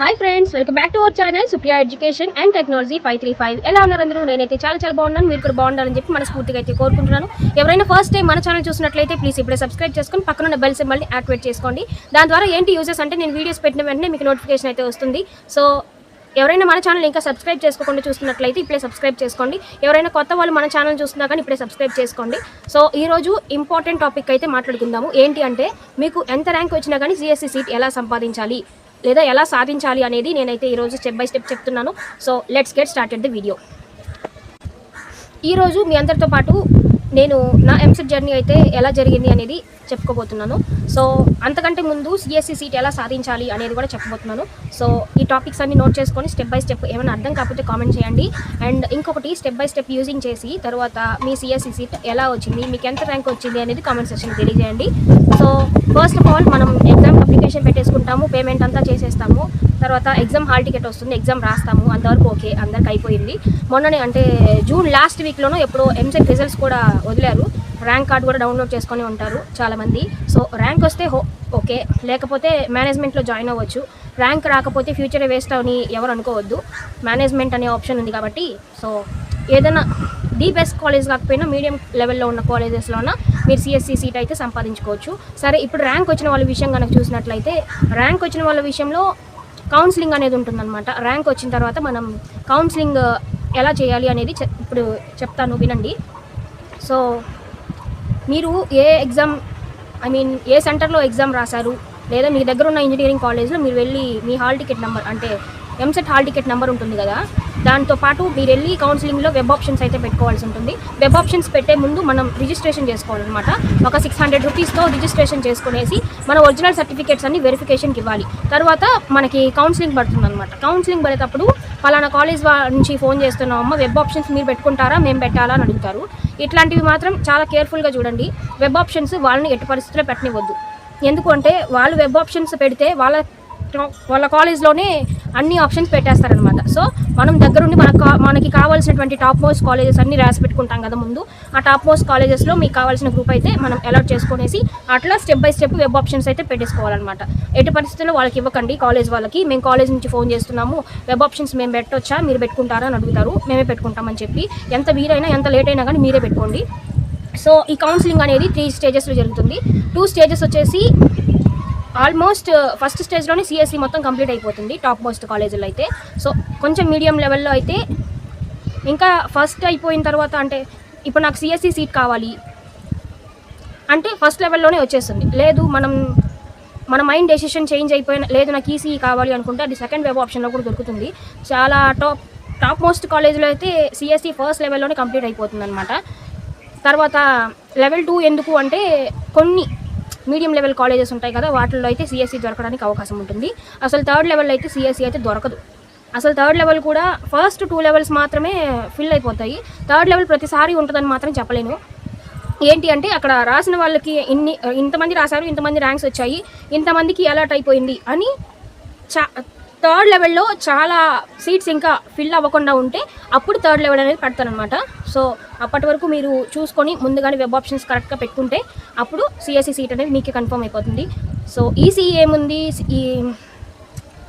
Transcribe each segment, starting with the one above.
Hi friends, welcome back to our channel Supriya education and technology 535. ఎలా ఉన్నారు అందరూ? నేనైతే చాలా బాగున్నాను. మీరు కూడా బాగుండాలని చెప్పి మనస్ఫూర్తిగా అయితే కోరుకుంటున్నాను. ఎవరైనా ఫస్ట్ టైం మన ఛానల్ చూసినట్లయితే ప్లీజ్ ఇప్పుడే సబ్స్క్రైబ్ చేసుకొని పక్కన బెల్ సింబల్ని యాక్టివేట్ చేసుకోండి. దాని ద్వారా ఏంటి యూజెస్ అంటే నేను వీడియోస్ పెట్టిన వెంటనే మీకు నోటిఫికేషన్ అయితే వస్తుంది. సో ఎవరైనా మన ఛానల్ ఇంకా సబ్స్క్రైబ్ చేసుకోకుండా చూస్తున్నట్లయితే ఇప్పుడే సబ్స్క్రైబ్ చేసుకోండి. ఎవరైనా కొత్త వాళ్ళు మన ఛానల్ చూస్తున్నా కానీ ఇప్పుడే సబ్స్క్రైబ్ చేసుకోండి. సో ఈరోజు ఇంపార్టెంట్ టాపిక్ అయితే మాట్లాడుకుందాము. ఏంటి అంటే మీకు ఎంత ర్యాంక్ వచ్చినా కానీ సిఎస్సి సీట్ ఎలా సంపాదించాలి లేదా ఎలా సాధించాలి అనేది నేనైతే ఈరోజు స్టెప్ బై స్టెప్ చెప్తున్నాను. So let's get started the video. ఈరోజు మీ అందరితో పాటు నేను నా ఎంసెట్ జర్నీ అయితే ఎలా జరిగింది అనేది చెప్పుకోబోతున్నాను. సో అంతకంటే ముందు సిఎస్సి సీట్ ఎలా సాధించాలి అనేది కూడా చెప్పబోతున్నాను. సో ఈ టాపిక్స్ అన్ని నోట్ చేసుకొని స్టెప్ బై స్టెప్ ఏమైనా అర్థం కాకపోతే కామెంట్ చేయండి. అండ్ ఇంకొకటి స్టెప్ బై స్టెప్ యూజింగ్ చేసి తర్వాత మీ సిఎస్సి సీట్ ఎలా వచ్చింది, మీకు ఎంత ర్యాంక్ వచ్చింది అనేది కామెంట్ సెక్షన్ తెలియజేయండి. సో ఫస్ట్ ఆఫ్ ఆల్ మనం ఎగ్జామ్ అప్లికేషన్ పెట్టేసుకుంటాము, పేమెంట్ అంతా చేసేస్తాము, తర్వాత ఎగ్జామ్ హాల్ టికెట్ వస్తుంది, ఎగ్జామ్ రాస్తాము. అంతవరకు ఓకే, అందరికి అయిపోయింది. మొన్ననే అంటే జూన్ లాస్ట్ వీక్లోనో ఎప్పుడో ఎంసెట్ రిజల్ట్స్ కూడా వదిలారు. ర్యాంక్ కార్డు కూడా డౌన్లోడ్ చేసుకొని ఉంటారు చాలామంది. సో ర్యాంక్ వస్తే ఓకే, లేకపోతే మేనేజ్మెంట్లో జాయిన్ అవ్వచ్చు. ర్యాంక్ రాకపోతే ఫ్యూచరే వేస్ట్ అని ఎవరు అనుకోవద్దు. మేనేజ్మెంట్ అనే ఆప్షన్ ఉంది కాబట్టి సో ఏదైనా ది బెస్ట్ కాలేజ్ కాకపోయినా మీడియం లెవెల్లో ఉన్న కాలేజెస్లోన మీరు సిఎస్సి సీట్ అయితే సంపాదించుకోవచ్చు. సరే, ఇప్పుడు ర్యాంక్ వచ్చిన వాళ్ళ విషయం కనుక చూసినట్లయితే ర్యాంక్ వచ్చిన వాళ్ళ విషయంలో కౌన్సిలింగ్ అనేది ఉంటుందన్నమాట. ర్యాంక్ వచ్చిన తర్వాత మనం కౌన్సిలింగ్ ఎలా చేయాలి అనేది ఇప్పుడు చెప్తాను, వినండి. సో మీరు ఏ ఎగ్జామ్ ఏ సెంటర్లో ఎగ్జామ్ రాశారు లేదా మీ దగ్గర ఉన్న ఇంజనీరింగ్ కాలేజ్లో మీరు వెళ్ళి మీ హాల్ టికెట్ నెంబర్ అంటే ఎంసెట్ హాల్ టికెట్ నెంబర్ ఉంటుంది కదా, దాంతోపాటు మీరు వెళ్ళి కౌన్సిలింగ్లో వెబ్ ఆప్షన్స్ అయితే పెట్టుకోవాల్సి ఉంటుంది. వెబ్ ఆప్షన్స్ పెట్టే ముందు మనం రిజిస్ట్రేషన్ చేసుకోవాలన్నమాట. ఒక 600 రూపీస్తో రిజిస్ట్రేషన్ చేసుకునేసి మన ఒరిజినల్ సర్టిఫికేట్స్ అన్ని వెరిఫికేషన్కి ఇవ్వాలి. తర్వాత మనకి కౌన్సిలింగ్ పడుతుంది అనమాట. కౌన్సిలింగ్ పడేటప్పుడు పలానా కాలేజ్ నుంచి ఫోన్ చేస్తున్నామమ్మా, వెబ్ ఆప్షన్స్ మీరు పెట్టుకుంటారా, మేము పెట్టాలా అని అడుగుతారు. ఇట్లాంటివి మాత్రం చాలా కేర్ఫుల్గా చూడండి. వెబ్ ఆప్షన్స్ వాళ్ళని ఎట్టి పరిస్థితుల్లో పెట్టనివ్వద్దు. ఎందుకు అంటే వాళ్ళు వెబ్ ఆప్షన్స్ పెడితే వాళ్ళ కాలేజ్లోనే అన్ని ఆప్షన్స్ పెట్టేస్తారనమాట. సో మనం దగ్గరుండి మనకి కావాల్సినటువంటి టాప్ మోస్ట్ కాలేజెస్ అన్ని రాసి పెట్టుకుంటాం కదా ముందు. ఆ టాప్ మోస్ట్ కాలేజెస్లో మీకు కావాల్సిన గ్రూప్ అయితే మనం అలాట్ చేసుకునేసి అట్లా step by step web options అయితే పెట్టేసుకోవాలన్నమాట. ఎట్టి పరిస్థితుల్లో వాళ్ళకి ఇవ్వకండి. కాలేజ్ వాళ్ళకి మేము కాలేజ్ నుంచి ఫోన్ చేస్తున్నాము, వెబ్ ఆప్షన్స్ మేము పెట్టొచ్చా, మీరు పెట్టుకుంటారా అని అడుగుతారు. మేమే పెట్టుకుంటామని చెప్పి ఎంత వీలైనా ఎంత లేట్ అయినా కానీ మీరే పెట్టుకోండి. సో ఈ కౌన్సిలింగ్ అనేది 3 స్టేజెస్లో జరుగుతుంది. 2 స్టేజెస్ వచ్చేసి ఆల్మోస్ట్ ఫస్ట్ స్టేజ్లోనే సిఎస్సి మొత్తం కంప్లీట్ అయిపోతుంది టాప్ మోస్ట్ కాలేజీలో అయితే. సో కొంచెం మీడియం లెవెల్లో అయితే ఇంకా ఫస్ట్ అయిపోయిన తర్వాత అంటే ఇప్పుడు నాకు సిఎస్సి సీట్ కావాలి అంటే ఫస్ట్ లెవెల్లోనే వచ్చేస్తుంది. లేదు మన మైండ్ డెసిషన్ చేంజ్ అయిపోయిన లేదు నాకు ఈసీఈ కావాలి అనుకుంటే అది సెకండ్ వెబ్ ఆప్షన్లో కూడా దొరుకుతుంది. చాలా టాప్ మోస్ట్ కాలేజీలో అయితే సిఎస్సి ఫస్ట్ లెవెల్లోనే కంప్లీట్ అయిపోతుంది అనమాట. తర్వాత లెవెల్ 2 ఎందుకు అంటే కొన్ని మీడియం లెవెల్ కాలేజెస్ ఉంటాయి కదా, వాటిల్లో అయితే సిఎస్సి దొరకడానికి అవకాశం ఉంటుంది. అసలు థర్డ్ లెవెల్ అయితే సిఎస్సి అయితే దొరకదు. అసలు థర్డ్ లెవెల్ కూడా ఫస్ట్ 2 లెవెల్స్ మాత్రమే ఫిల్ అయిపోతాయి. థర్డ్ లెవెల్ ప్రతిసారి ఉంటుందని మాత్రం చెప్పలేను. ఏంటి అంటే అక్కడ రాసిన వాళ్ళకి ఇంతమంది రాశారు, ఇంతమంది ర్యాంక్స్ వచ్చాయి, ఇంతమందికి అలర్ట్ అయిపోయింది అని థర్డ్ లెవెల్లో చాలా సీట్స్ ఇంకా ఫిల్ అవ్వకుండా ఉంటే అప్పుడు థర్డ్ లెవెల్ అనేది పెడతారనమాట. సో అప్పటి వరకు మీరు చూసుకొని ముందుగానే వెబ్ ఆప్షన్స్ కరెక్ట్గా పెట్టుకుంటే అప్పుడు సిఎస్సి సీట్ అనేది మీకు కన్ఫర్మ్ అయిపోతుంది. సో ఈసీఈ ఏముంది,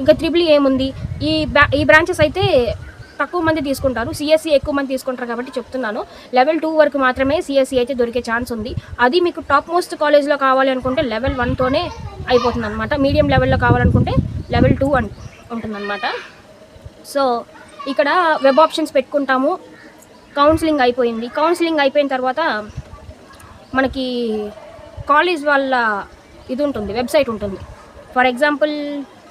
ఇంకా ట్రిపుల్ ఏముంది, ఈ బ్రాంచెస్ అయితే తక్కువ మంది తీసుకుంటారు, సిఎస్సి ఎక్కువ మంది తీసుకుంటారు కాబట్టి చెప్తున్నాను. లెవెల్ 2 వరకు మాత్రమే సిఎస్సి అయితే దొరికే ఛాన్స్ ఉంది. అది మీకు టాప్ మోస్ట్ కాలేజ్లో కావాలి అనుకుంటే లెవెల్ 1తోనే అయిపోతుంది అనమాట. మీడియం లెవెల్లో కావాలనుకుంటే లెవెల్ 2 ఉంటుందన్నమాట. సో ఇక్కడ వెబ్ ఆప్షన్స్ పెట్టుకుంటాము. కౌన్సిలింగ్ అయిపోయింది. కౌన్సిలింగ్ అయిపోయిన తర్వాత మనకి కాలేజ్ వాళ్ళ ఇది ఉంటుంది, వెబ్సైట్ ఉంటుంది. ఫర్ ఎగ్జాంపుల్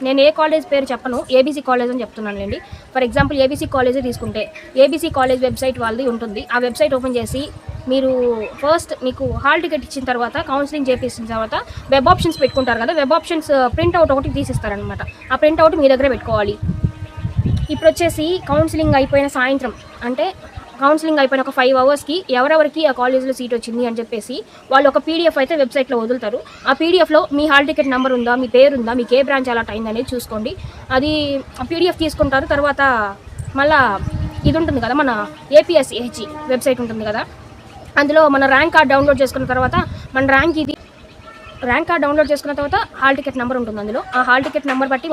నేను ఏ కాలేజ్ పేరు చెప్పను, ఏబీసీ కాలేజ్ అని చెప్తున్నానులేండి. ఫర్ ఎగ్జాంపుల్ ఏబీసీ కాలేజ్ తీసుకుంటే ఏబీసీ కాలేజ్ వెబ్సైట్ వాళ్ళది ఉంటుంది. ఆ వెబ్సైట్ ఓపెన్ చేసి మీరు ఫస్ట్ మీకు హాల్ టికెట్ ఇచ్చిన తర్వాత కౌన్సిలింగ్ చేపించిన తర్వాత వెబ్ ఆప్షన్స్ పెట్టుకుంటారు కదా, వెబ్ ఆప్షన్స్ ప్రింట్అవుట్ ఒకటి తీసిస్తారనమాట. ఆ ప్రింట్అవుట్ మీ దగ్గర పెట్టుకోవాలి. ఇప్పుడు వచ్చేసి కౌన్సిలింగ్ అయిపోయిన సాయంత్రం అంటే కౌన్సిలింగ్ అయిపోయిన ఒక 5 అవర్స్కి ఎవరెవరికి ఆ కాలేజ్లో సీట్ వచ్చింది అని చెప్పేసి వాళ్ళు ఒక పీడిఎఫ్ అయితే వెబ్సైట్లో వదులుతారు. ఆ పీడిఎఫ్లో మీ హాల్ టికెట్ నెంబర్ ఉందా, మీ పేరు ఉందా, మీకు ఏ బ్రాంచ్ అలాట్ అయింది అనేది చూసుకోండి. అది పీడిఎఫ్ తీసుకుంటారు. తర్వాత మళ్ళీ ఇది ఉంటుంది కదా, మన ఏపీఎస్సిహెచ్ వెబ్సైట్ ఉంటుంది కదా, అందులో మన ర్యాంక్ కార్డ్ డౌన్లోడ్ చేసుకున్న తర్వాత మన ర్యాంక్ కార్డ్ డౌన్లోడ్ చేసుకున్న తర్వాత హాల్ టికెట్ నెంబర్ ఉంటుంది అందులో. ఆ హాల్ టికెట్ నెంబర్ బట్టి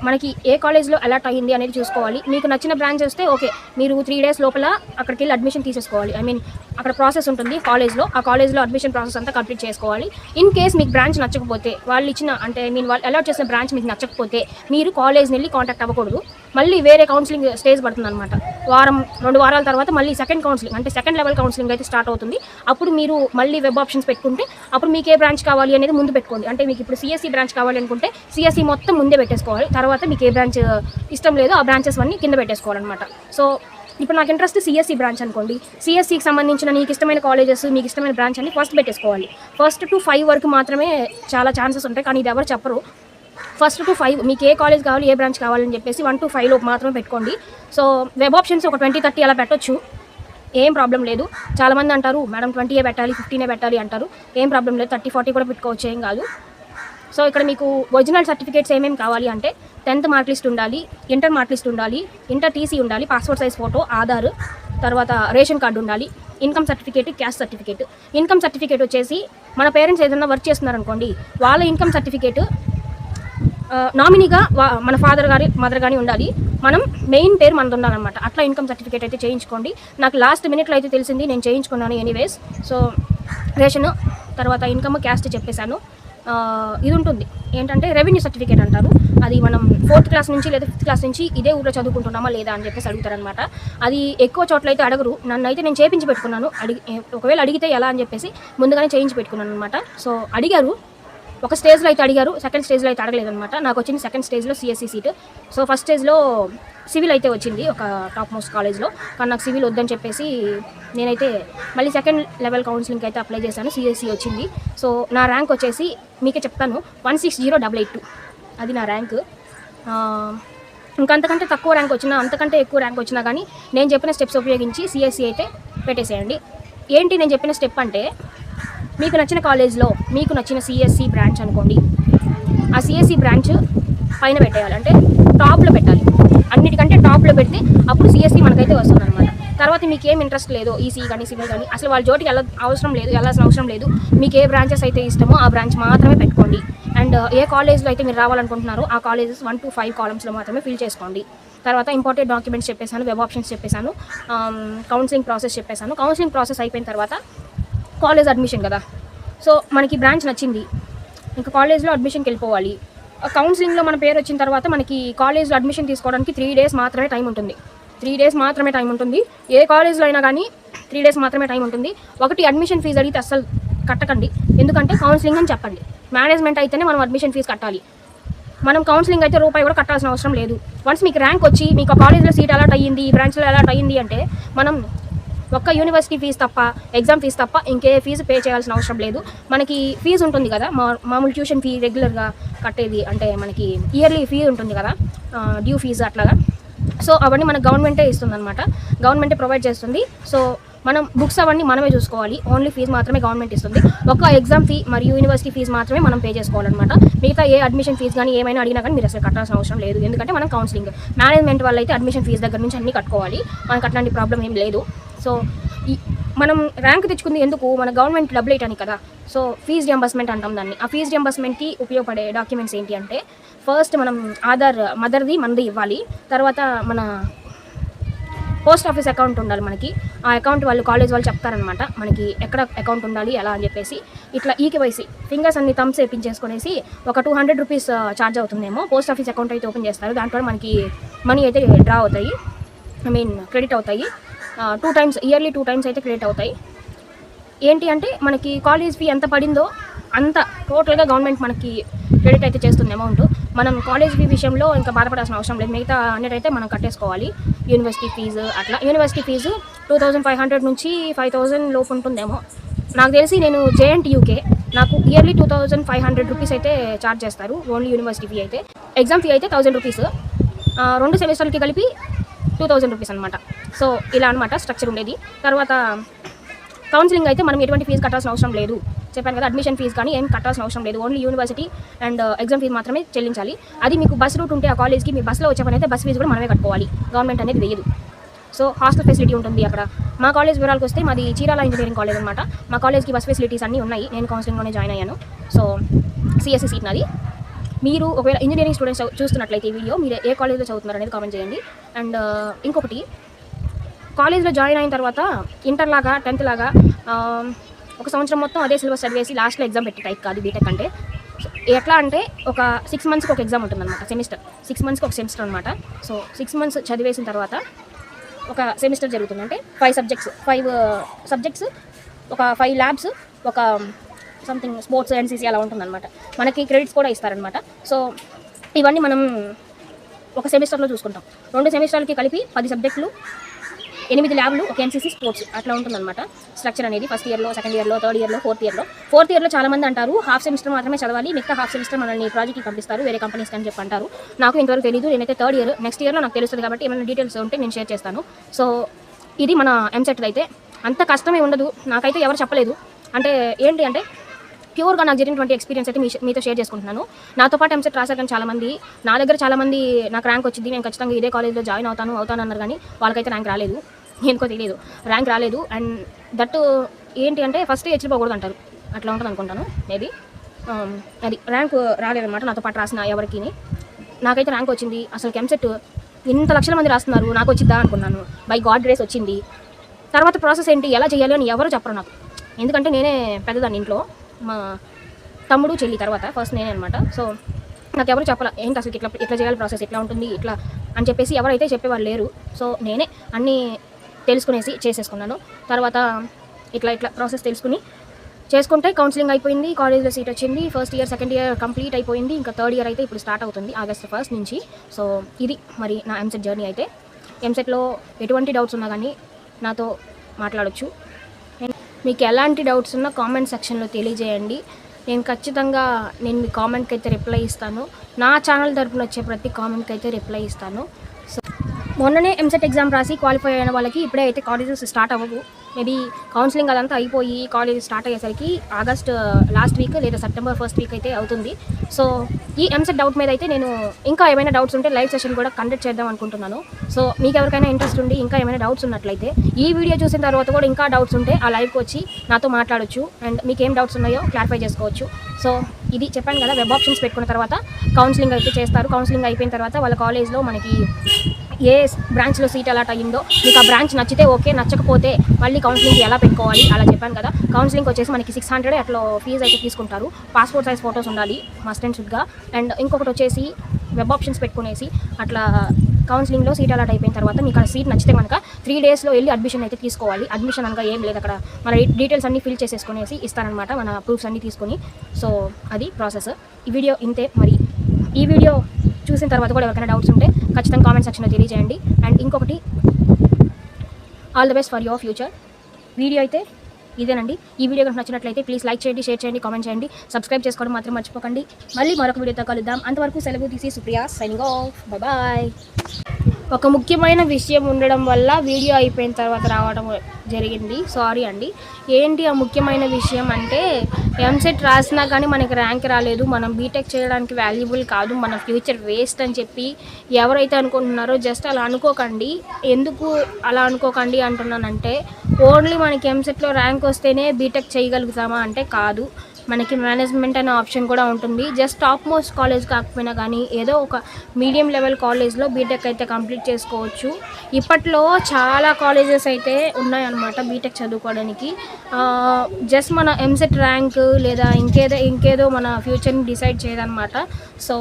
మనకి ఏ కాలేజ్లో అలాట్ అయ్యింది అనేది చూసుకోవాలి. మీకు నచ్చిన బ్రాంచ్ వస్తే ఓకే, మీరు 3 days లోపల అక్కడికి వెళ్ళి అడ్మిషన్ తీసేసుకోవాలి. ఐ మీన్ అక్కడ ప్రాసెస్ ఉంటుంది కాలేజ్లో, ఆ కాలేజ్లో అడ్మిషన్ ప్రాసెస్ అంతా కంప్లీట్ చేసుకోవాలి. ఇన్ కేస్ మీకు బ్రాంచ్ నచ్చకపోతే, వాళ్ళు ఇచ్చిన అంటే ఐ మీన్ వాళ్ళు అలాట్ చేసిన బ్రాంచ్ మీకు నచ్చకపోతే మీరు కాలేజ్ని వెళ్ళి కాంటాక్ట్ అవ్వకూడదు. మళ్ళీ వేరే కౌన్సిలింగ్ స్టేజ్ పడుతుంది అనమాట. 2 వారాల తర్వాత మళ్ళీ సెకండ్ కౌన్సిలింగ్ అంటే సెకండ్ లెవెల్ కౌన్సిలింగ్ అయితే స్టార్ట్ అవుతుంది. అప్పుడు మీరు మళ్ళీ వెబ్ ఆప్షన్స్ పెట్టుకుంటే అప్పుడు మీకు ఏ బ్రాంచ్ కావాలి అనేది ముందు పెట్టుకోండి. అంటే మీకు ఇప్పుడు సిఎస్సి బ్రాంచ్ కావాలి అనుకుంటే సిఎస్సి మొత్తం ముందే పెట్టేసుకోవాలి. తర్వాత మీకు ఏ బ్రాంచ్ ఇష్టం లేదో ఆ బ్రాంచెస్ అన్నీ కింద పెట్టేసుకోవాలన్నమాట. సో ఇప్పుడు నాకు ఇంట్రెస్ట్ సిఎస్సి బ్రాంచ్ అనుకోండి, సిఎస్సికి సంబంధించిన నీకు ఇష్టమైన కాలేజెస్, మీకు ఇష్టమైన బ్రాంచ్ అని ఫస్ట్ పెట్టేసుకోవాలి. 1 to 5 వరకు మాత్రమే చాలా ఛాన్సెస్ ఉంటాయి, కానీ ఇది ఎవరు చెప్పరు. 1 to 5 మీకు ఏ కాలేజ్ కావాలి, ఏ బ్రాంచ్ కావాలని చెప్పేసి 1 to 5 లోపు మాత్రమే పెట్టుకోండి. సో వెబ్ ఆప్షన్స్ ఒక 20-30 అలా పెట్టొచ్చు, ఏం ప్రాబ్లం లేదు. చాలామంది అంటారు మేడం 20 పెట్టాలి, 15 పెట్టాలి అంటారు. ఏం ప్రాబ్లం లేదు, 30-40 కూడా పెట్టుకోవచ్చు, ఏం కాదు. సో ఇక్కడ మీకు ఒరిజినల్ సర్టిఫికేట్స్ ఏమేమి కావాలి అంటే 10th మార్క్ లిస్ట్ ఉండాలి, ఇంటర్ మార్క్ లిస్ట్ ఉండాలి, ఇంటర్ టీసీ ఉండాలి, పాస్పోర్ట్ సైజ్ ఫోటో, ఆధార్, తర్వాత రేషన్ కార్డు ఉండాలి, income certificate, caste certificate. Income certificate వచ్చేసి మన పేరెంట్స్ ఏదైనా వర్క్ చేస్తున్నారనుకోండి, వాళ్ళ ఇన్కమ్ సర్టిఫికేట్ నామినీగా మన ఫాదర్ గారి మదర్ కానీ ఉండాలి, మనం మెయిన్ పేరు మనది ఉండాలన్నమాట. అట్లా ఇన్కమ్ సర్టిఫికేట్ అయితే చేయించుకోండి. నాకు లాస్ట్ మినిట్లో అయితే తెలిసింది, నేను చేయించుకున్నాను ఎనీవేస్. సో రేషన్, తర్వాత ఇన్కమ్, క్యాస్ట్ చెప్పేశాను. ఇది ఉంటుంది ఏంటంటే రెవెన్యూ సర్టిఫికేట్ అంటారు. అది మనం 4th క్లాస్ నుంచి లేదా 5th క్లాస్ నుంచి ఇదే ఊళ్ళో చదువుకుంటున్నామా లేదా అని చెప్పేసి అడుగుతారనమాట. అది ఎక్కువ చోట్ల అయితే అడగరు, నన్ను అయితే నేను చేయించి పెట్టుకున్నాను. ఒకవేళ అడిగితే ఎలా అని చెప్పేసి ముందుగానే చేయించి పెట్టుకున్నాను అనమాట. సో అడిగారు, ఒక స్టేజ్లో అయితే అడిగారు, సెకండ్ స్టేజ్లో అయితే అడగలేదనమాట. నాకు వచ్చింది సెకండ్ స్టేజ్లో సిఎస్సి సీట్. సో ఫస్ట్ స్టేజ్లో సివిల్ అయితే వచ్చింది ఒక టాప్ మోస్ట్ కాలేజ్లో, కానీ నాకు సివిల్ వద్దని చెప్పేసి నేనైతే మళ్ళీ సెకండ్ లెవెల్ కౌన్సిలింగ్కి అయితే అప్లై చేశాను. సిఎస్సి వచ్చింది. సో నా ర్యాంక్ వచ్చేసి మీకే చెప్తాను, 160,882 అది నా ర్యాంక్. ఇంకంతకంటే తక్కువ ర్యాంక్ వచ్చినా, అంతకంటే ఎక్కువ ర్యాంక్ వచ్చినా కానీ నేను చెప్పిన స్టెప్స్ ఉపయోగించి సిఎస్సి అయితే పెట్టేసేయండి. ఏంటి నేను చెప్పిన స్టెప్ అంటే, మీకు నచ్చిన కాలేజ్లో మీకు నచ్చిన సిఎస్సి బ్రాంచ్ అనుకోండి, ఆ సిఎస్సి బ్రాంచ్ పైన పెట్టేయాలి, అంటే టాప్లో పెట్టాలి. అన్నిటికంటే టాప్లో పెడితే అప్పుడు సిఎస్సి మనకైతే వస్తుంది అనమాట. తర్వాత మీకు ఏం ఇంట్రెస్ట్ లేదో, ఈసీ కానీ సివిల్ కానీ అసలు వాళ్ళ జోటికి వెళ్ళాల్సిన అవసరం లేదు. మీకు ఏ బ్రాంచెస్ అయితే ఇష్టమో ఆ బ్రాంచ్ మాత్రమే పెట్టుకోండి. అండ్ ఏ కాలేజ్లో అయితే మీరు రావాలనుకుంటున్నారో ఆ కాలేజెస్ 1 to 5 కాలమ్స్లో మాత్రమే ఫిల్ చేసుకోండి. తర్వాత ఇంపార్టెంట్ డాక్యుమెంట్స్ చెప్పేశాను, వెబ్ ఆప్షన్స్ చెప్పేశాను, కౌన్సిలింగ్ ప్రాసెస్ చెప్పేశాను. కౌన్సిలింగ్ ప్రాసెస్ అయిపోయిన తర్వాత కాలేజ్ అడ్మిషన్ కదా. సో మనకి బ్రాంచ్ నచ్చింది, ఇంకా కాలేజ్లో అడ్మిషన్కి వెళ్ళిపోవాలి. కౌన్సిలింగ్లో మన పేరు వచ్చిన తర్వాత మనకి కాలేజ్లో అడ్మిషన్ తీసుకోవడానికి 3 days మాత్రమే టైం ఉంటుంది. 3 days మాత్రమే టైం ఉంటుంది. ఏ కాలేజ్లో అయినా కానీ 3 days మాత్రమే టైం ఉంటుంది. ఒకటి, అడ్మిషన్ ఫీజు అడిగితే అస్సలు కట్టకండి, ఎందుకంటే కౌన్సిలింగ్ అని చెప్పండి. మేనేజ్మెంట్ అయితేనే మనం అడ్మిషన్ ఫీజు కట్టాలి. మనం కౌన్సిలింగ్ అయితే రూపాయి కూడా కట్టాల్సిన అవసరం లేదు. వన్స్ మీకు ర్యాంక్ వచ్చి మీకు ఆ కాలేజ్లో సీట్ అలాట్ అయ్యింది, ఈ బ్రాంచ్లో అలాట్ అయ్యింది అంటే మనం ఒక్క యూనివర్సిటీ ఫీజు తప్ప, ఎగ్జామ్ ఫీజు తప్ప ఇంకే ఫీజు పే చేయాల్సిన అవసరం లేదు. మనకి ఫీజు ఉంటుంది కదా, మామూలు ట్యూషన్ ఫీ రెగ్యులర్గా కట్టేది, అంటే మనకి ఇయర్లీ ఫీ ఉంటుంది కదా, డ్యూ ఫీజు అట్లాగా. సో అవన్నీ మనకు గవర్నమెంటే ఇస్తుంది అనమాట, గవర్నమెంటే ప్రొవైడ్ చేస్తుంది. సో మనం బుక్స్ అవన్నీ మనమే చూసుకోవాలి, ఓన్లీ ఫీజు మాత్రమే గవర్నమెంట్ ఇస్తుంది. ఒక ఎగ్జామ్ ఫీ మరియు యూనివర్సిటీ ఫీజు మాత్రమే మనం పే చేసుకోవాలన్నమాట. మిగతా ఏ అడ్మిషన్ ఫీజు కానీ ఏమైనా అడిగినా కానీ మీరు అసలు కట్టాల్సిన అవసరం లేదు, ఎందుకంటే మనం కౌన్సిలింగ్. మేనేజ్మెంట్ వాళ్ళు అయితే అడ్మిషన్ ఫీజు దగ్గర నుంచి అన్నీ కట్టుకోవాలి, మనకు అట్లాంటి ప్రాబ్లం ఏం లేదు. సో మనం ర్యాంక్ తెచ్చుకుంది ఎందుకు, మన గవర్నమెంట్ డబ్బులు వేయటానికి కదా. సో ఫీజు రియంబర్స్మెంట్ అంటాం దాన్ని. ఆ ఫీజు రియంబర్స్మెంట్కి ఉపయోగపడే డాక్యుమెంట్స్ ఏంటి అంటే, ఫస్ట్ మనం ఆధార్ మదర్ది మనది ఇవ్వాలి. తర్వాత మన పోస్ట్ ఆఫీస్ అకౌంట్ ఉండాలి మనకి. ఆ అకౌంట్ వాళ్ళు కాలేజ్ వాళ్ళు చెప్తారనమాట మనకి ఎక్కడ అకౌంట్ ఉండాలి ఎలా అని చెప్పేసి. ఇట్లా ఈకేవైసీ ఫింగర్స్ అన్ని థమ్స్ వేయించేసుకునేసి ఒక 200 రూపీస్ ఛార్జ్ అవుతుందేమో. పోస్ట్ ఆఫీస్ అకౌంట్ అయితే ఓపెన్ చేస్తారు, దాంట్లో మనకి మనీ అయితే డ్రా అవుతాయి, ఐ మీన్ క్రెడిట్ అవుతాయి. 2 times ఇయర్లీ 2 times అయితే క్రెడిట్ అవుతాయి. ఏంటి అంటే మనకి కాలేజ్ ఫీ ఎంత పడిందో అంత టోటల్గా గవర్నమెంట్ మనకి క్రెడిట్ అయితే చేస్తుంది అమౌంట్. మనం కాలేజ్ ఫీ విషయంలో ఇంకా బాధపడాల్సిన అవసరం లేదు, మిగతా అన్నిటైతే మనం కట్టేసుకోవాలి. యూనివర్సిటీ ఫీజు అట్లా, యూనివర్సిటీ ఫీజు 2500 నుంచి 5000 లోపు ఉంటుందేమో నాకు తెలిసి. నేను JNTUకే, నాకు ఇయర్లీ 2500 రూపీస్ అయితే ఛార్జ్ చేస్తారు ఓన్లీ యూనివర్సిటీ ఫీ అయితే. ఎగ్జామ్ ఫీ అయితే 1000 రూపీస్, 2 సెమిస్టర్లకి కలిపి 2000 రూపీస్ అనమాట. సో ఇలా అనమాట స్ట్రక్చర్ ఉండేది. తర్వాత కౌన్సిలింగ్ అయితే మనం ఎటువంటి ఫీజు కట్టాల్సిన అవసరం లేదు, చెప్పాను కదా. అడ్మిషన్ ఫీజు కానీ ఏం కట్టాల్సిన అవసరం లేదు, only university and exam fee మాత్రమే చెల్లించాలి. అది మీకు బస్ రూట్ ఉంటే ఆ కాలేజ్కి మీ బస్సులో వచ్చే పని అయితే బస్ ఫీజు కూడా మనమే కట్టుకోవాలి, గవర్నమెంట్ అనేది వేయదు. సో హాస్టల్ ఫెసిలిటీ ఉంటుంది అక్కడ. మా కాలేజ్ వివరాలకు వస్తే మాది చీరాల ఇంజనీరింగ్ కాలేజ్ అనమాట. మా కాలేజ్కి బస్ ఫెసిలిటీస్ అన్నీ ఉన్నాయి. నేను కౌన్సిలింగ్లోనే జాయిన్ అయ్యాను. సో సిఎస్సి సీట్ నాది. మీరు ఒకవేళ ఇంజనీరింగ్ స్టూడెంట్స్ చూస్తున్నట్లయితే ఈ వీడియో మీరు ఏ కాలేజ్లో చదువుతున్నారు అనేది కామెంట్ చేయండి. అండ్ ఇంకొకటి, కాలేజ్లో జాయిన్ అయిన తర్వాత ఇంటర్ లాగా 10th లాగా ఒక సంవత్సరం మొత్తం అదే సిలబస్ చదివేసి లాస్ట్లో ఎగ్జామ్ పెట్టి టైప్ కాదు బీటెక్ అంటే. ఎట్లా అంటే ఒక 6 monthsకి ఒక ఎగ్జామ్ ఉంటుందన్నమాట, సెమిస్టర్. 6 monthsకి ఒక సెమిస్టర్ అనమాట. సో 6 months చదివేసిన తర్వాత ఒక సెమిస్టర్ జరుగుతుంది. అంటే 5 సబ్జెక్ట్స్, ఒక 5 ల్యాబ్స్, ఒక సంథింగ్ స్పోర్ట్స్, ఎన్సీసీ అలా ఉంటుందన్నమాట. మనకి క్రెడిట్స్ కూడా ఇస్తారనమాట. సో ఇవన్నీ మనం ఒక సెమిస్టర్లో చూసుకుంటాం. 2 సెమిస్టర్లకి కలిపి 10 సబ్జెక్టులు, 8 ల్యాబ్లు, ఒక ఎన్సీసీ, స్పోర్ట్స్ అట్లా ఉంటుందన్నమాట స్ట్రక్చర్ అనేది. ఫస్ట్ ఇయర్లో, సెకండ్ ఇయర్లో, థర్డ్ ఇయర్లో, ఫోర్త్ ఇయర్లో చాలామంది అంటారు హాఫ్ సెమిస్టర్ మాత్రమే చదవాలి, మిగతా హాఫ్ సెమిస్టర్ మనల్ని ప్రాజెక్ట్కి పంపిస్తారు వేరే కంపెనీస్కి అని చెప్పి అంటారు. నాకు ఇంతవరకు తెలియదు. నేనైతే థర్డ్ ఇయర్, నెక్స్ట్ ఇయర్లో నాకు తెలుస్తుంది కాబట్టి ఏమైనా డీటెయిల్స్ ఉంటే నేను షేర్ చేస్తాను. సో ఇది మన ఎంసెట్ అయితే అంత కష్టమే ఉండదు. నాకైతే ఎవరు చెప్పలేదు. అంటే ఏంటి అంటే ప్యూర్గా నాకు జరిగినటువంటి ఎక్స్పీరియన్స్ అయితే మీతో షేర్ చేసుకుంటున్నాను. నాతో పాటు ఎంసెట్ రాశారు కానీ చాలామంది, నా దగ్గర చాలామంది నాకు ర్యాంక్ వచ్చింది, నేను ఖచ్చితంగా ఇదే కాలేజ్లో జాయిన్ అవుతాను అన్నారు కానీ వాళ్ళకైతే ర్యాంక్ రాలేదు. ఎందుకో తెలియదు, ర్యాంక్ రాలేదు. అండ్ దట్టు ఏంటి అంటే ఫస్ట్ హెచ్చరిపోకూడదు అంటారు, అట్లా ఉంటుంది అనుకుంటాను మేబీ. అది ర్యాంక్ రాలేదన్నమాట నాతో పాటు రాసిన ఎవరికి. నాకైతే ర్యాంక్ వచ్చింది. అసలు ఎంసెట్ ఇంత లక్షల మంది రాస్తున్నారు, నాకు వచ్చిద్దా అనుకున్నాను. బై గాడ్ గ్రేస్ వచ్చింది. తర్వాత ప్రాసెస్ ఏంటి, ఎలా చేయాలి అని ఎవరు చెప్పరు నాకు. ఎందుకంటే నేనే పెద్దదాన్ని ఇంట్లో, మా తమ్ముడు చెల్లి తర్వాత ఫస్ట్ నేనే అనమాట. సో నాకు ఎవరు చెప్పాల ఏంటి అసలు ఇట్లా చేయాలి, ప్రాసెస్ ఎట్లా ఉంటుంది ఇట్లా అని చెప్పేసి ఎవరైతే చెప్పేవాళ్ళు లేరు. సో నేనే అన్నీ తెలుసుకునేసి చేసేసుకున్నాను. తర్వాత ఇట్లా ప్రాసెస్ చేసుకుంటే కౌన్సిలింగ్ అయిపోయింది, కాలేజ్లో సీట్ వచ్చింది. First year, second year complete అయిపోయింది. ఇంకా థర్డ్ ఇయర్ అయితే ఇప్పుడు స్టార్ట్ అవుతుంది August 1st నుంచి. సో ఇది మరి నా ఎంసెట్ జర్నీ అయితే. ఎంసెట్లో ఎటువంటి డౌట్స్ ఉన్నా కానీ నాతో మాట్లాడొచ్చు. మీకు ఎలాంటి డౌట్స్ ఉన్నా కామెంట్ సెక్షన్లో తెలియజేయండి. నేను ఖచ్చితంగా మీ కామెంట్కి అయితే రిప్లై ఇస్తాను. నా ఛానల్ తరపున వచ్చే ప్రతి కామెంట్కి అయితే రిప్లై ఇస్తాను. సో మొన్ననే ఎంసెట్ ఎగ్జామ్ రాసి క్వాలిఫై అయిన వాళ్ళకి ఇప్పుడే అయితే కాలేజెస్ స్టార్ట్ అవ్వవు. మేబీ కౌన్సిలింగ్ అదంతా అయిపోయి కాలేజ్ స్టార్ట్ అయ్యేసరికి ఆగస్ట్ లాస్ట్ వీక్ లేదా సెప్టెంబర్ ఫస్ట్ వీక్ అయితే అవుతుంది. సో ఈ ఎంసెట్ డౌట్ మీద అయితే నేను ఇంకా ఏమైనా డౌట్స్ ఉంటే లైవ్ సెషన్ కూడా కండక్ట్ చేద్దాం అనుకుంటున్నాను. సో మీకు ఎవరికైనా ఇంట్రెస్ట్ ఉండి ఇంకా ఏమైనా డౌట్స్ ఉన్నట్లయితే ఈ వీడియో చూసిన తర్వాత కూడా ఇంకా డౌట్స్ ఉంటే ఆ లైవ్కి వచ్చి నాతో మాట్లాడొచ్చు. అండ్ మీకు ఏం డౌట్స్ ఉన్నాయో క్లారిఫై చేసుకోవచ్చు. సో ఇది చెప్పాను కదా, వెబ్ ఆప్షన్స్ పెట్టుకున్న తర్వాత కౌన్సిలింగ్ అయితే చేస్తారు. కౌన్సిలింగ్ అయిపోయిన తర్వాత వాళ్ళ కాలేజ్లో మనకి ఏ బ్రాంచ్లో సీట్ అలాట్ అయ్యిందో మీకు ఆ బ్రాంచ్ నచ్చితే ఓకే, నచ్చకపోతే మళ్ళీ కౌన్సిలింగ్ ఎలా పెట్టుకోవాలి అలా చెప్పాను కదా. కౌన్సిలింగ్ వచ్చేసి మనకి 600 అట్లా ఫీజు అయితే తీసుకుంటారు. పాస్పోర్ట్ సైజ్ ఫొటోస్ ఉండాలి మస్ట్ అండ్ షుడ్గా. అండ్ ఇంకొకటి వచ్చేసి వెబ్ ఆప్షన్స్ పెట్టుకునేసి అట్లా కౌన్సిలింగ్లో సీట్ అలాట్ అయిపోయిన తర్వాత మీకు ఆ సీట్ నచ్చితే కనుక 3 daysలో వెళ్ళి అడ్మిషన్ అయితే తీసుకోవాలి. అడ్మిషన్ అనగా ఏం లేదు, అక్కడ మన డీటెయిల్స్ అన్నీ ఫిల్ చేసేసుకునేసి ఇస్తారనమాట, మన ప్రూఫ్స్ అన్నీ తీసుకొని. సో అది ప్రాసెస్. ఈ వీడియో ఇంతే. మరి ఈ వీడియో చూసిన తర్వాత కూడా ఎవరికైనా డౌట్స్ ఉంటే ఖచ్చితంగా కామెంట్ సెక్షన్లో తెలియజేయండి. అండ్ ఇంకొకటి, all the best for your future. Video అయితే ఇదేనండి. ఈ వీడియో కనుక నచ్చినట్లయితే ప్లీజ్ లైక్ చేయండి, షేర్ చేయండి, కామెంట్ చేయండి, సబ్స్క్రైబ్ చేసుకోవడం మాత్రం మర్చిపోకండి. మళ్ళీ మరొక వీడియోతో కలుద్దాం. అంతవరకు సెలవు తీసి సుప్రియా సైనింగ్ ఆఫ్. బాయ్. ఒక ముఖ్యమైన విషయం ఉండడం వల్ల వీడియో అయిపోయిన తర్వాత రావడం జరిగింది, సారీ అండి. ఏంటి ఆ ముఖ్యమైన విషయం అంటే, ఎంసెట్ రాసినా కానీ మనకి ర్యాంక్ రాలేదు, మనం బీటెక్ చేయడానికి వాల్యుబుల్ కాదు, మన ఫ్యూచర్ వేస్ట్ అని చెప్పి ఎవరైతే అనుకుంటున్నారో జస్ట్ అలా అనుకోకండి. ఎందుకు అలా అనుకోకండి అంటున్నానంటే, ఓన్లీ మనకి ఎంసెట్లో ర్యాంక్ వస్తేనే బీటెక్ చేయగలుగుతామా అంటే కాదు. మనకి మేనేజ్మెంట్ అనే ఆప్షన్ కూడా ఉంటుంది. జస్ట్ టాప్ మోస్ట్ కాలేజ్ కాకపోయినా కానీ ఏదో ఒక మీడియం లెవెల్ కాలేజ్లో బీటెక్ అయితే కంప్లీట్ చేసుకోవచ్చు. ఇప్పట్లో చాలా కాలేజెస్ అయితే ఉన్నాయన్నమాట బీటెక్ చదువుకోవడానికి. జస్ట్ మన ఎంసెట్ ర్యాంక్ లేదా ఇంకేదో మన ఫ్యూచర్ని డిసైడ్ చేయదన్నమాట. సో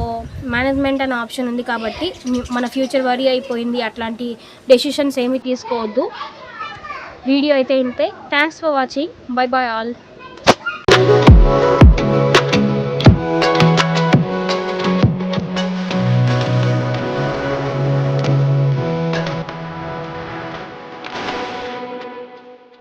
మేనేజ్మెంట్ అనే ఆప్షన్ ఉంది కాబట్టి మన ఫ్యూచర్ వరీ అయిపోయింది అట్లాంటి డెసిషన్స్ ఏమీ తీసుకోవద్దు. వీడియో అయితే ఇంతే. Thanks for watching. Bye bye all.